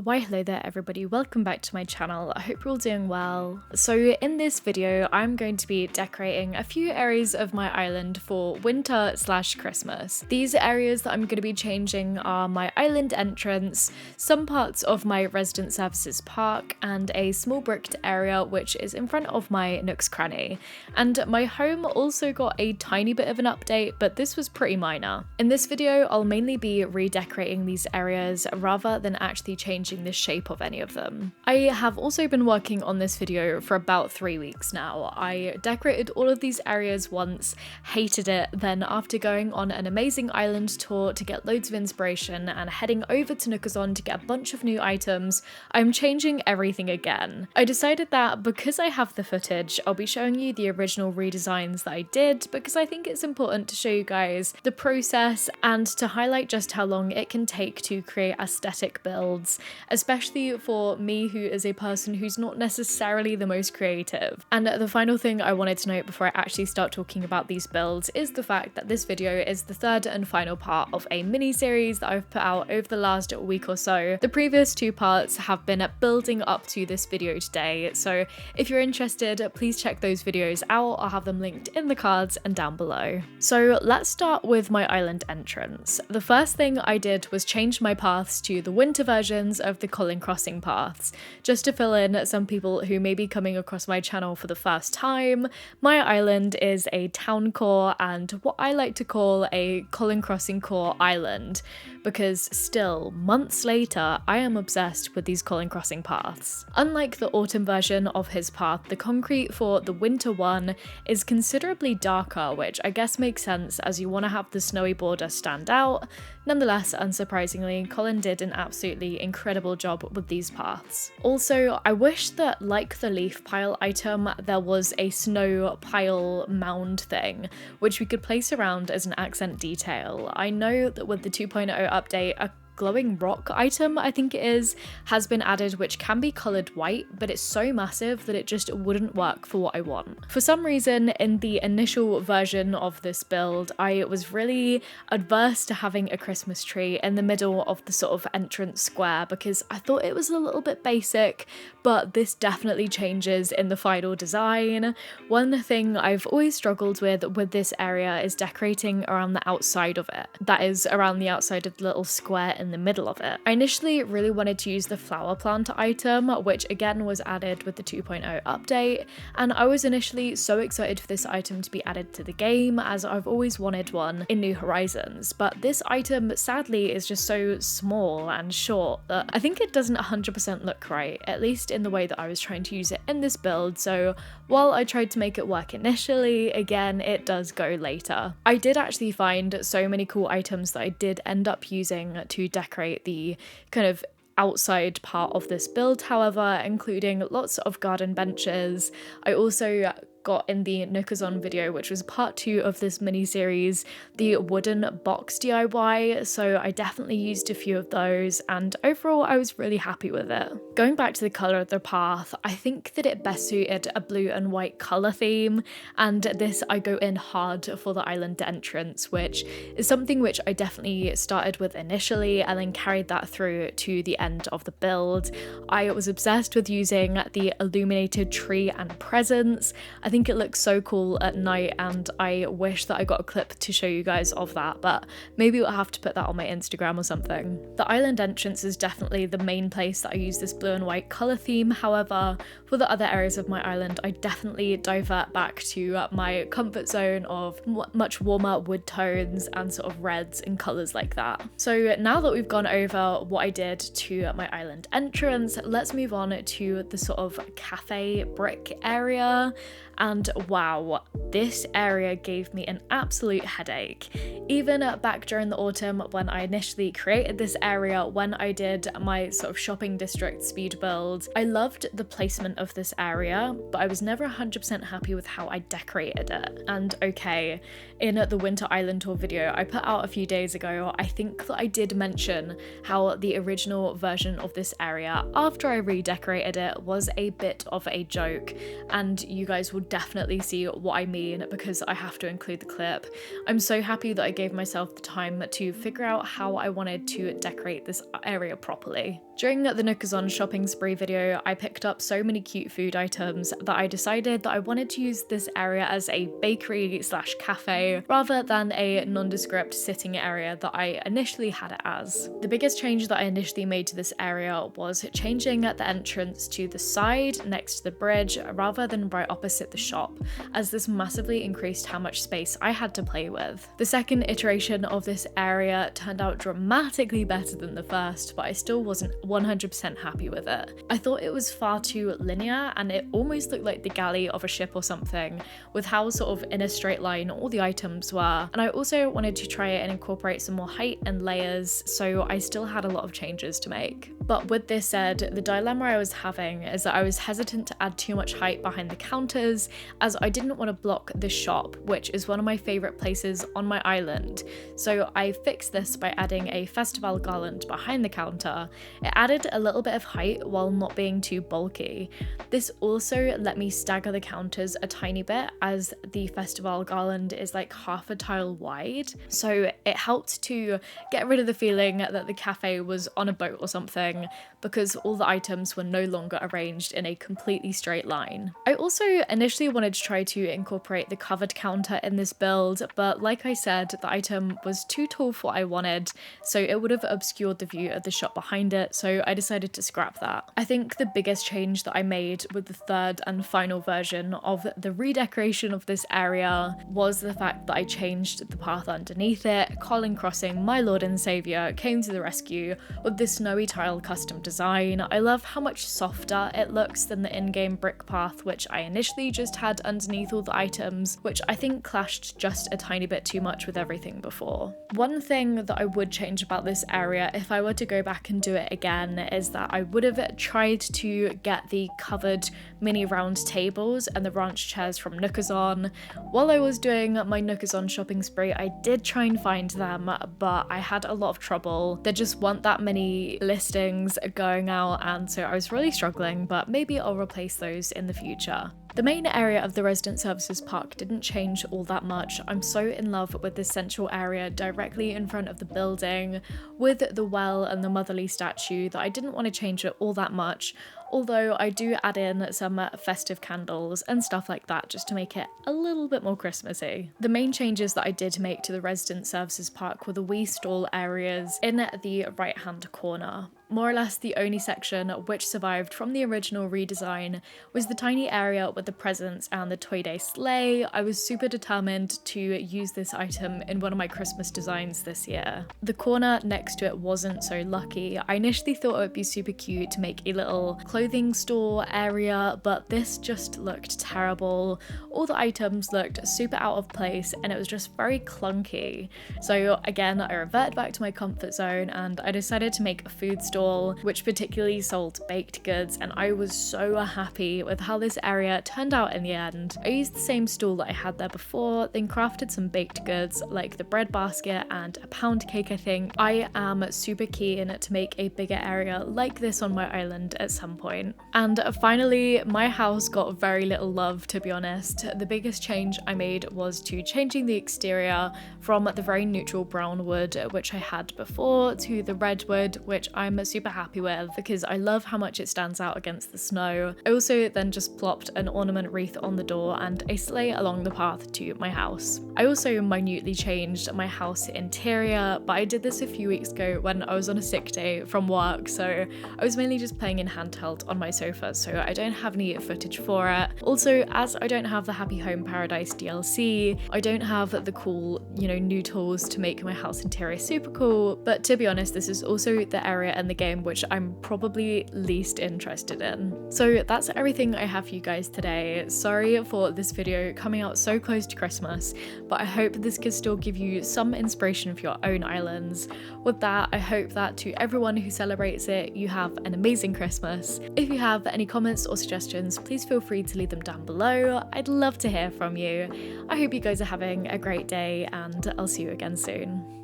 Why hello there everybody, welcome back to my channel. I hope you're all doing well. So in this video I'm going to be decorating a few areas of my island for winter/Christmas. These areas that I'm going to be changing are my island entrance, some parts of my resident services park, and a small bricked area which is in front of my Nook's cranny. And my home also got a tiny bit of an update, but this was pretty minor. In this video I'll mainly be redecorating these areas rather than actually changing the shape of any of them. I have also been working on this video for about 3 weeks now. I decorated all of these areas once, hated it, then after going on an amazing island tour to get loads of inspiration and heading over to Nookazon to get a bunch of new items, I'm changing everything again. I decided that because I have the footage, I'll be showing you the original redesigns that I did because I think it's important to show you guys the process and to highlight just how long it can take to create aesthetic builds, especially for me who is a person who's not necessarily the most creative. And the final thing I wanted to note before I actually start talking about these builds is the fact that this video is the third and final part of a mini series that I've put out over the last week or so. The previous two parts have been building up to this video today, so if you're interested, please check those videos out. I'll have them linked in the cards and down below. So let's start with my island entrance. The first thing I did was change my paths to the winter versions of the Colin crossing paths. Just to fill in some people who may be coming across my channel for the first time, my island is a town core and what I like to call a Colin crossing core island, because still, months later, I am obsessed with these Colin crossing paths. Unlike the autumn version of his path, the concrete for the winter one is considerably darker, which I guess makes sense as you want to have the snowy border stand out. Nonetheless, unsurprisingly, Colin did an absolutely incredible job with these paths. Also, I wish that, like the leaf pile item, there was a snow pile mound thing, which we could place around as an accent detail. I know that with the 2.0 update, a glowing rock item, I think it is, has been added which can be coloured white, but it's so massive that it just wouldn't work for what I want. For some reason, in the initial version of this build, I was really adverse to having a Christmas tree in the middle of the sort of entrance square because I thought it was a little bit basic, but this definitely changes in the final design. One thing I've always struggled with this area is decorating around the outside of it. That is, around the outside of the little square in the middle of it. I initially really wanted to use the flower plant item, which again was added with the 2.0 update, and I was initially so excited for this item to be added to the game as I've always wanted one in New Horizons, but this item sadly is just so small and short that I think it doesn't 100% look right, at least in the way that I was trying to use it in this build. So while I tried to make it work initially, again it does go later. I did actually find so many cool items that I did end up using to decorate the kind of outside part of this build, however, including lots of garden benches. I also got in the Nookazon video, which was part 2 of this mini series, the wooden box DIY, so I definitely used a few of those and overall I was really happy with it. Going back to the colour of the path, I think that it best suited a blue and white colour theme, and this I go in hard for the island entrance, which is something which I definitely started with initially and then carried that through to the end of the build. I was obsessed with using the illuminated tree and presents. I think it looks so cool at night and I wish that I got a clip to show you guys of that, but maybe I'll have to put that on my Instagram or something. The island entrance is definitely the main place that I use this blue and white colour theme, however, for the other areas of my island I definitely divert back to my comfort zone of much warmer wood tones and sort of reds and colours like that. So now that we've gone over what I did to my island entrance, let's move on to the sort of cafe brick area. And wow, this area gave me an absolute headache. Even back during the autumn when I initially created this area, when I did my sort of shopping district speed build, I loved the placement of this area, but I was never 100% happy with how I decorated it. And okay, in the Winter Island tour video I put out a few days ago, I think that I did mention how the original version of this area, after I redecorated it, was a bit of a joke, and you guys will definitely see what I mean because I have to include the clip. I'm so happy that I gave myself the time to figure out how I wanted to decorate this area properly. During the Nookazon shopping spree video, I picked up so many cute food items that I decided that I wanted to use this area as a bakery slash cafe rather than a nondescript sitting area that I initially had it as. The biggest change that I initially made to this area was changing the entrance to the side next to the bridge rather than right opposite the shop, as this massively increased how much space I had to play with. The second iteration of this area turned out dramatically better than the first, but I still wasn't 100% happy with it. I thought it was far too linear and it almost looked like the galley of a ship or something, with how sort of in a straight line all the items were. And I also wanted to try and incorporate some more height and layers, so I still had a lot of changes to make. But with this said, the dilemma I was having is that I was hesitant to add too much height behind the counters, as I didn't want to block the shop, which is one of my favourite places on my island. So I fixed this by adding a festival garland behind the counter. It added a little bit of height while not being too bulky. This also let me stagger the counters a tiny bit, as the festival garland is like half a tile wide. So it helped to get rid of the feeling that the cafe was on a boat or something, because all the items were no longer arranged in a completely straight line. I also initially wanted to try to incorporate the covered counter in this build, but like I said, the item was too tall for what I wanted, so it would have obscured the view of the shop behind it, so I decided to scrap that. I think the biggest change that I made with the third and final version of the redecoration of this area was the fact that I changed the path underneath it. Colin crossing, my lord and saviour, came to the rescue with this snowy tile custom design. I love how much softer it looks than the in-game brick path, which I initially just had underneath all the items, which I think clashed just a tiny bit too much with everything before. One thing that I would change about this area if I were to go back and do it again is that I would have tried to get the covered mini round tables and the ranch chairs from Nookazon. While I was doing my Nookazon shopping spree, I did try and find them, but I had a lot of trouble. There just weren't that many listings going out, and so I was really struggling, but maybe I'll replace those in the future. The main area of the Resident Services Park didn't change all that much. I'm so in love with this central area directly in front of the building with the well and the motherly statue that I didn't want to change it all that much, although I do add in some festive candles and stuff like that just to make it a little bit more Christmassy. The main changes that I did make to the Resident Services Park were the wee stall areas in the right hand corner. More or less the only section which survived from the original redesign was the tiny area with the presents and the Toy Day sleigh. I was super determined to use this item in one of my Christmas designs this year. The corner next to it wasn't so lucky. I initially thought it would be super cute to make a little clothing store area, but this just looked terrible. All the items looked super out of place and it was just very clunky. So again, I reverted back to my comfort zone and I decided to make a food store which particularly sold baked goods, and I was so happy with how this area turned out in the end. I used the same stall that I had there before, then crafted some baked goods like the bread basket and a pound cake I think. I am super keen to make a bigger area like this on my island at some point. And finally, my house got very little love, to be honest. The biggest change I made was to changing the exterior from the very neutral brown wood which I had before to the red wood, which I'm super happy with because I love how much it stands out against the snow. I also then just plopped an ornament wreath on the door and a sleigh along the path to my house. I also minutely changed my house interior, but I did this a few weeks ago when I was on a sick day from work, so I was mainly just playing in handheld on my sofa, so I don't have any footage for it. Also, as I don't have the Happy Home Paradise DLC, I don't have the cool, new tools to make my house interior super cool, but to be honest, this is also the area in the game which I'm probably least interested in. So that's everything I have for you guys today. Sorry for this video coming out so close to Christmas, but I hope this could still give you some inspiration for your own islands. With that, I hope that to everyone who celebrates it, you have an amazing Christmas. If you have any comments or suggestions, please feel free to leave them down below. I'd love to hear from you. I hope you guys are having a great day and I'll see you again soon.